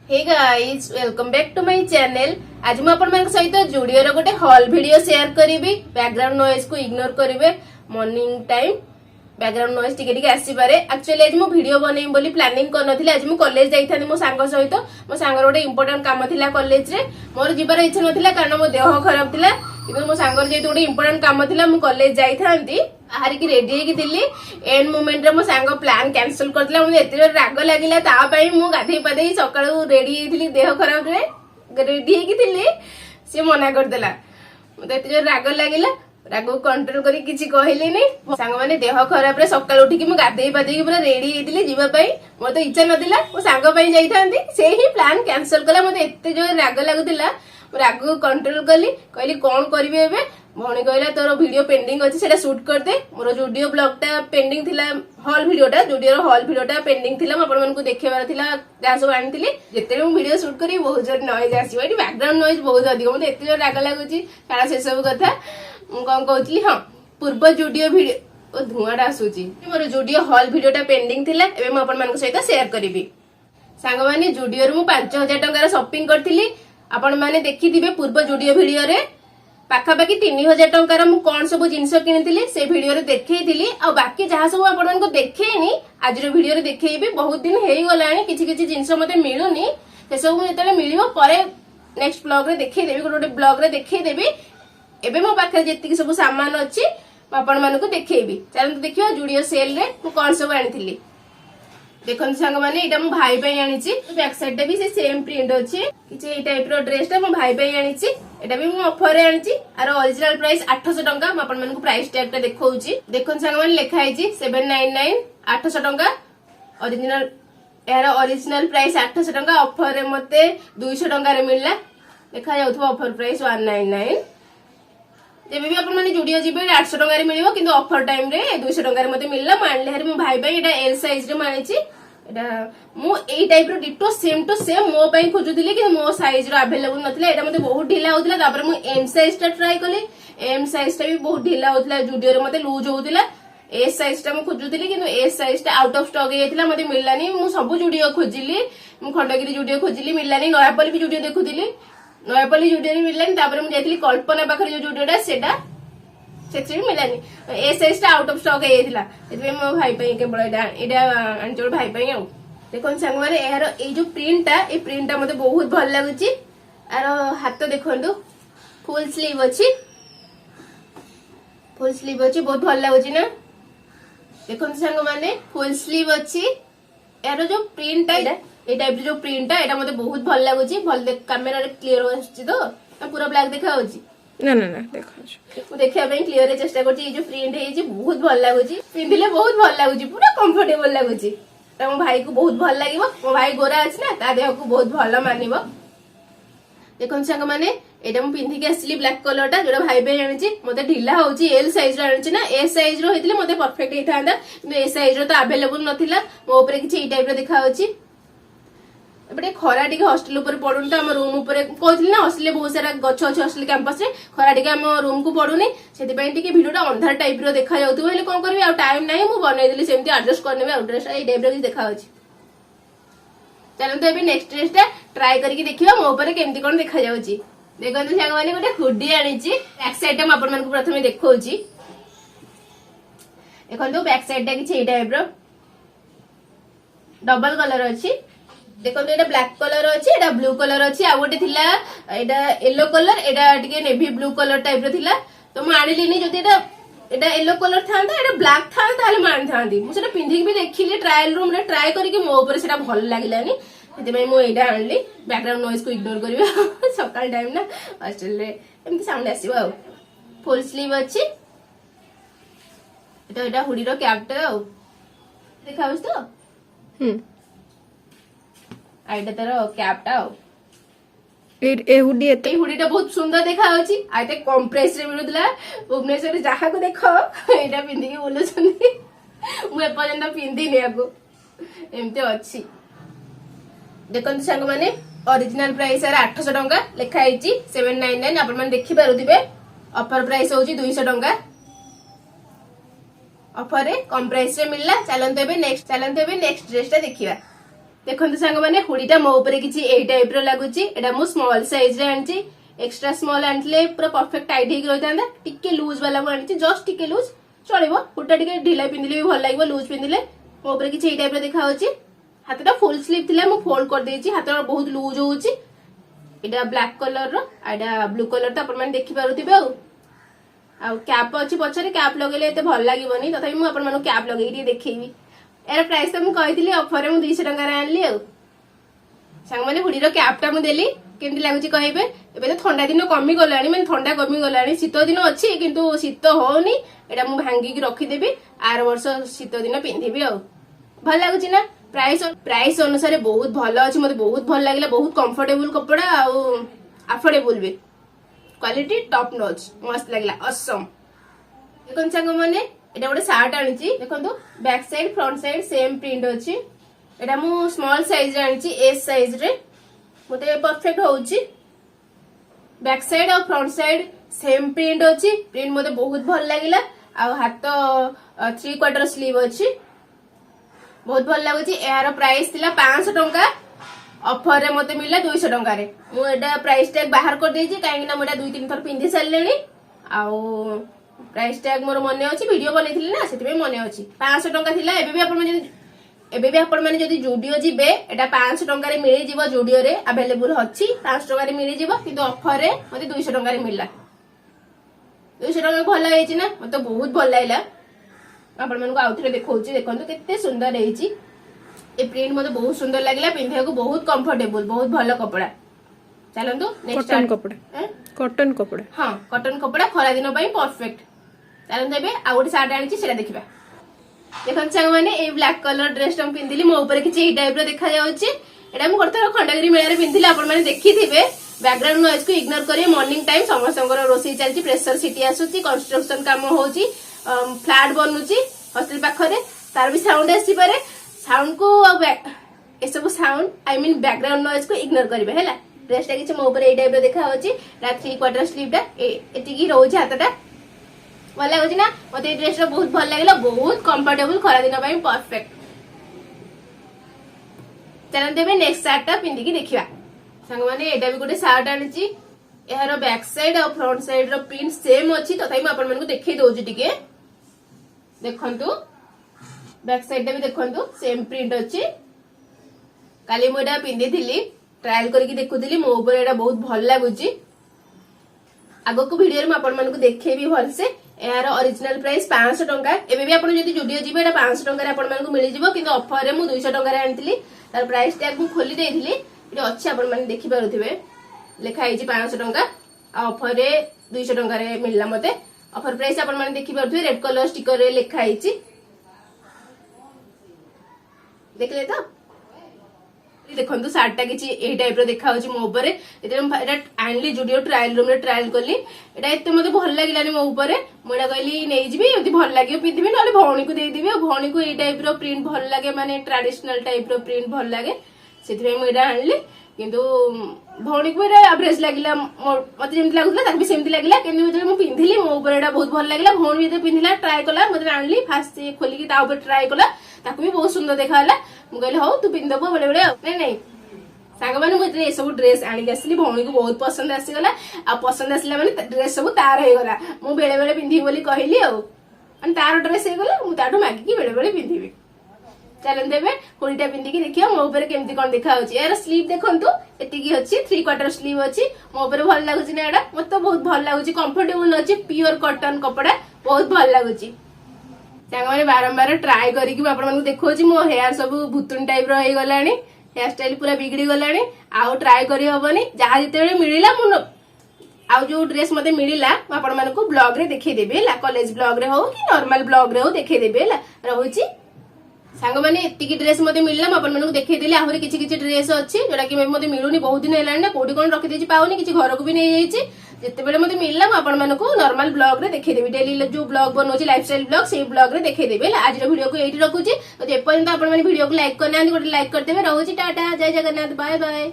Hey guys welcome back to my channel. आज मैं अपन मान सहित जुडियो रो गोटे हॉल वीडियो शेयर करी। बैकग्राउंड नॉइज को इग्नोर करिवे। मॉर्निंग टाइम बैकग्राउंड नॉइज टिके टिके आसी पारे। एक्चुअली आज मो वीडियो बनेम बोली प्लानिंग कर नथिले। आज मो कॉलेज जाई थानी मो सांग सहित। मो सांग गोटे इंपोर्टेंट काम थिला कॉलेज रे। मोर जिबार इच्छा नथिला कारण मो देह खराब थिला, किंतु मो सांगर जेतु गोटे इंपोर्टेंट काम थिला मो कॉलेज जाई थांती। बाहर की रेडी हेकी थिली। एंड मोमेंट रे मो सांग प्लान कैंसिल करथिला। मो एते राग लागिला ता पई मो गाधई पादई सकाळू रेडी हेथिली देह खराब रे रेडी हेकी थिली। से मना कर देला। मो एते राग लागिला। राग कंट्रोल करी किछि कहलिनी। सांग माने देह खराब रे सकाळ उठी कि मो गाधई पादई पूरा रेडी हेतिली जीवा पई। मोर तो इच्छा नथिला। मो सांग पई जाई थांती। से ही प्लान कैंसिल कला। मते एते जो राग लागुतिला। राग कंट्रोल कली। कहली कोन करबी एबे। भौणी कहला तोर वीडियो पेंडिंग अछि सेटा शूट कर दे। मोर जुडियो ब्लॉगटा पेंडिंग थिला। हॉल वीडियोटा जुडियो हॉल वीडियोटा पेंडिंग थिला। आपण मानकु देखेबार थिला। जा सब आनिथिली। जेते मु वीडियो शूट करी बहुत जोर नॉइज आसीबो। एटी बैकग्राउंड नॉइज बहुत अधिक। मते एते जोर राग लागुची। काला से सब कथा मु कोन कहउतली। हां पूर्व जुडियो वीडियो धुआडा आसुची। मोर जुडियो हॉल वीडियोटा पेंडिंग थिला। एबे मु आपण मानकु सहित शेयर करबी। सांग माने जुडियो रो मु 5000 टंका शॉपिंग करथिली। आपण माने देखिथिबे पूर्व जुडियो वीडियो रे पाखापाखि 3000 टंकार मु कौन सब जिनस किनिथिली से वीडियो रे देखैथिली। आ बाकी जहा सब आपण मानको देखैनी आज रो वीडियो रे देखैबी। बहुत दिन हेई गलानी किछि किछि जिनस मते मिलुनी। से सब मु जेतले मिलिबो परे नेक्स्ट ब्लॉग रे देखै देबी। गोटे ब्लॉग रे देखै देबी। एबे मो पाखरे जेतिक सब सामान अछि आपण मानको देखैबी। चलन देखियो जुडियो सेल रे मु कौन सब आनिथिली। देखन संग माने एटा मो भाई पई आनिछि। बैक साइड टा भी से सेम प्रिंट अछि। किछि ए टाइप रो ड्रेस टा मो भाई पई आनिछि। एटा भी मो ऑफर रे आनिछि। आरो ओरिजिनल प्राइस 800 टंका। म आपण मानको प्राइस टैग टा देखौछि। देखन संग माने लिखा आइछि 799 800 टंका। ओरिजिनल यार ओरिजिनल प्राइस 800 टंका। ऑफर रे मते 200 टंका रे मिलला। देखा जाउथबो ऑफर प्राइस 199। जेबे भी आपण माने जुडियो जिबे 800 टंका रे मिलिबो, किंतु ऑफर टाइम रे 200 टंका रे मते मिलला। मानले हरे मो भाई पई एटा एल साइज रे मानिछि। एटा मु एई टाइप रो डिटो सेम टू सेम मो पई खोजुदिली, कि मो साइज रो अवेलेबल नथिला। एटा मते बहुत ढिला होतिला। तापर मु एम साइज टा ट्राई कली। एम साइज टा भी बहुत ढिला होतिला। जुडियो रे मते लूज होतिला। एस साइज टा मु खोजुदिली, किंतु एस साइज टा आउट ऑफ स्टॉक हेतिला। मते मिललानी। मु सब जुडियो खोजिली। मु खंडगिरी जुडियो खोजिली मिललानी। नयापल्ली भी जुडियो देखुदिली। नयापल्ली जुडियो रे मिललानी। तापर मु जाइतिली कल्पना पाखरे जो जुडियोटा सेटा सेक्सी मिलानी। ए साइज टा आउट ऑफ स्टॉक हेतिला। एतबे मो भाई पई केवल एटा आंचोर भाई पई आ। देखन संग माने एहार ए जो प्रिंट टा ए प्रिंट टा मते बहुत भल लागुची। आरो हाथ देखंतु फुल स्लीव अछि। फुल स्लीव अछि बहुत भल लागुची ना। देखन संग माने फुल स्लीव अछि। एहार जो प्रिंट टा ए टाइप जो प्रिंट टा एटा मते बहुत भल लागुची। भल कैमरा रे क्लियर आछि तो पूरा ब्लैक देखा होची। ना ना ना देखा देखिया पे क्लियर रे चेष्टा करछि। जो प्रिंट है जे बहुत भल लागुची। पिंधिले बहुत भल लागुची। पूरा कंफर्टेबल लागुची। त मो भाई को बहुत भल लागिवो। मो भाई गोरा अछि ना, ता देह को बहुत भल मानिवो। देखन संग माने एटा मु पिंधि के आसिली ब्लैक कलर टा जोडा भाई पे आनिछि। मते ढिला होची। एल साइज रो आनिछि ना। एस साइज रो हेतिले मते परफेक्ट हेथांदा, किंतु एस साइज रो तो अवेलेबल नथिला। मो ऊपर किछि ई टाइप रो देखा होची। एबे खरा टिके हॉस्टल ऊपर पडुन त हम रूम ऊपर कहथिली ना। हॉस्टल बहुत सारा गछ अछि हॉस्टल कैंपस रे। खरा टिके हम रूम को पडुनी। सेति पई टिके वीडियोटा अंधार टाइप रो देखा जाउथबो। हेले कोन करबी आ टाइम नाही। मु बनै देली सेमति एडजस्ट करनेबे। आ ड्रेस ए टाइप रो देखा होची। चलन तो एबे नेक्स्ट ड्रेसटा ट्राई करके देखिबा मो ऊपर केमति कोन देखा जाउची। देखंतु सांग माने गोटे हुडी आनिछि। बैक साइड टा आपण मानकु प्रथमे देखौची। देखंतु बैक साइड टा किछि ए टाइप रो डबल कलर अछि। देखो एटा ब्लैक कलर अछि। एटा ब्लू कलर अछि। आ गोटे थिला एटा येलो कलर। एटा टिके नेवी ब्लू कलर टाइप रो थिला। तो म आनिलिनी। जदि एटा येलो कलर थांता एटा ब्लैक थांता ताले मान थांती। मु सेटा पिंधि के भी देखिली ट्रायल रूम रे ट्राई करके मो ऊपर सेटा भल लागिलानी। सेते भाई मो एटा आनली। बैकग्राउंड नॉइज को इग्नोर करिवे। सकाल टाइम ना हॉस्टल रे एमति साउंड आसीबो। आ फुल स्लीव अछि। एटा हुडी रो कैप्टा आ देखाउस तो आइटा तार कैप्टा ए हुडी एते हुडीटा बहुत सुंदर देखा होची। आइते कम प्राइस रे मिलुतला। भुवनेश्वर जहा को देखो एटा पिंधि के बोलो छनी। मु ए पर्यंत पिंधि ने आको एमते अछि। देखन संग माने ओरिजिनल प्राइस है 800 टंका लिखा आइची 799। आपण माने देखि पारुदिबे ऑफर प्राइस होची 200 टंका। ऑफर रे कम प्राइस रे मिलला। चलन देबे नेक्स्ट ड्रेस टा देखिबा। देखो सांग मैंने हुडीटा मो ऊपर किसी एई टाइप रो लागुची एटा मु स्मॉल साइज रे आनची एक्स्ट्रा स्मॉल आनले पूरा परफेक्ट टाइट हेक रहितांदा टिके लूज वाला मु आनची जस्ट टिके लूज चलिबो हुडा टिके ढिला पिंदिले भी भल लागबो लूज पिंदिले मो ऊपर किसी एई टाइप रो देखा होची हातटा फुल स्लीव थिला मु फोल्ड कर देची हातटा बहुत लूज होची एटा ब्लैक कलर रो एटा ब्लू कलर तो अपन माने देखि पारुथिबे आ कैप अछि पछरे कैप लगेले एते भल लागिबनी तथापि मु अपन मानु कैप लगेई दी देखैबी यार प्राइस तो मुझे कही ऑफर में 200 टंका आनली सांग मैंने हुडीर कैपटा मुझे देली केमती लगुच कहे एबे तो ठंडा दिन कमी गलानी मैंने ठंडा कमी गलानी शीत दिन अच्छी किंतु शीत होनी एटा मु भांगिकी रखीदेवी आर वर्ष शीत दिन पिंधिबी भल लगुच ना प्राइस अनुसार बहुत भल अच्छी मते बहुत भल लगे बहुत कंफर्टेबल कपड़ा अफोर्डेबल भी क्वालिटी टॉप नॉच मस्त लगला असम देखो सांग मैंने एटा गोटे सार्ट आनिची देखंतु back side front side same print अछि एटा मु स्मॉल साइज रे आनिची एस साइज रे मते परफेक्ट होउची बैक साइड और फ्रंट साइड सेम प्रिंट अछि प्रिंट मते बहुत भल लागिला आ हाथ 3/4 स्लीव अछि बहुत भल लागुची एहार प्राइस थिला 500 टंका ऑफर रे मते मिला 200 टंका रे मु एटा प्राइस टैग बाहर कर देजी काहे ना मोटा 2-3 थर पिंदी सारलेनी आ प्राइस टैग मोर मन अच्छी वीडियो बनई ना से मन अच्छी 500 टंका थिला एबे भी आपण माने जदी जुडियो जिबे एटा 500 टंका रे मिली जिवो जुडियो रे अवेलेबल अछि 500 टंका रे मिली जिवो किंतु ऑफर रे मते 200 टंका रे मिलला 200 टंका भल हेछि ना मते बहुत भल लागला आपण मानको आउथरे देखौछि देखंतु केते सुंदर हेछि ए प्रिंट मते बहुत सुंदर लागला पिंधिया को बहुत कंफर्टेबल बहुत भल कपड़ा चलंतु नेक्स्ट कॉटन कपड़ा हां कॉटन कपड़ा खरा दिन पई परफेक्ट चलंतु एबे आ गोटे सार्ट आनिछि सेटा देखिबा देखन सांग माने ए ब्लैक कलर ड्रेस टम पिंदिली मो ऊपर किछि ए टाइप रो देखा जाउछि एटा मु करथर खंडगिरी मेला रे पिंदिली आपण माने देखिथिबे बैकग्राउंड नॉइज को इग्नोर करिए मॉर्निंग टाइम समस्तंकर रोसी चलछि प्रेशर सिटी आसुछि कंस्ट्रक्शन काम होउछि फ्लैट बनउछि हॉस्टल पाखरे तार भी साउंड आसी पारे साउंड को ए सब sound I mean background noise को इग्नोर करिवे हैला ड्रेस टा किछि मो ऊपर ए टाइप रो देखा होछि रा 3/4 स्लीव टा एतिकी रहउछि हातटा भल लगुच ना मत ड्रेस बहुत भल लगे बहुत कंफर्टेबल खरा दिन परफेक्ट चलते नेक्स्ट सार्ट टा पिंधिकी देखिबा सांग माने एटा भी गोटे सार्ट आनिची एहार बैक साइड और फ्रंट साइड रो प्रिंट सेम अछि तथापि म आपण मानको देखै दोछि टिके देखंतु बैक साइड टा भी देखंतु सेम प्रिंट अछि काली मु एटा पिंधिथिली ट्रायल करके देखुथिली मो ऊपर एटा बहुत भल लागुची आगो को वीडियो रे म आपण मानको देखैबी भल से यार ओरिजिनल प्राइस 500 टंका एबे भी आपण जदी जुडियो जिबे एटा 500 टंका रे आपण मानको मिलि जिवो किंतु ऑफर रे मु 200 टंका रे आनथिली तार प्राइस टैग मु खोली देथिली एटा अछि आपण माने देखि पारुथिबे लेखा आइछि 500 टंका आ ऑफर रे 200 टंका रे मिलला मते ऑफर प्राइस आपण माने देखि पारुथिबे रेड कलर स्टिकर रे लेखा आइछि देखले तो देखंतु सार्ट टा किछि ए टाइप रो देखा होछि मो ऊपर एते एटा आनली जुडियो ट्रायल रूम रे ट्रायल करली एटा एते मते भल लागिलानी मो ऊपर मोडा कहली नै जिबी एति भल लागियो पिदिबी नले भौणी को देई दिबी भौणी को ए टाइप रो प्रिंट भल लागे माने ट्रेडिशनल टाइप रो प्रिंट भल लागे सेति मु एटा आनली किंतु भौणी को एटा एवरेज लागिला मते जेमति लागुतला ताकि भी सेमति लागिला किंतु जे मु पिंधिली मो ऊपर एटा बहुत भल लागिला भौणी भी पिंधिला ट्राई कला मते आनली फास्ट खोली की ता ऊपर ट्राई कला ताकि भी बहुत सुंदर देखाला मु कहले हो तू पिंदबो बड़े बड़े नै नै सांग माने मु ए सब ड्रेस आनी आसली भौणी को बहुत पसंद आसी गला आ पसंद आसला माने ड्रेस सब तार हे गला मु बेले बेले पिंधी बोली कहली आ अन तार ड्रेस हे गला मु ताटो मागी की बेले बेले पिंधीबी चलन देबे हुडीटा पिंधी की देखियो मो ऊपर केमती कोन देखा होची यार स्लीव देखंतु एतिकी अछि 3/4 स्लीव अछि मो ऊपर भल लागुची ना एडा मते बहुत भल लागुची कंफर्टेबल अछि प्योर कॉटन कपड़ा बहुत भल लागुची सांग माने बारंबार ट्राई करी कि आपण मानको देखोची मो हेयर सब भुतुन टाइप रो हे गलानी हेयर स्टाइल पूरा बिगड़ी गलानी आउ ट्राई करी हबनी जहा जते बेले मिलिला मु आउ जो ड्रेस मते मिलिला आपण मानको ब्लॉग रे देखै देबे ला कॉलेज ब्लॉग रे हो कि नॉर्मल ब्लॉग रे हो देखै देबे ला रहउची सांग माने एतिकी ड्रेस मते मिलला म आपण मानको देखै देली आहुरी किछि किछि ड्रेस अछि जोडा कि मते मिलुनी बहुत दिन हेलानी ना कोडी कोन रखि देछि पाउनी किछि घर को भी नै जाइछि जते बेले मते मिलला म आपण मानको नॉर्मल ब्लॉग रे देखै देबी डेली जो ब्लॉग बनोछि लाइफस्टाइल ब्लॉग सेही ब्लॉग रे देखै देबे आज रो वीडियो को एठी रखुछि तो जे पर्यंत आपण माने वीडियो को लाइक करना गोटे लाइक कर देबे रहउछि टाटा जय जगन्नाथ बाय बाय।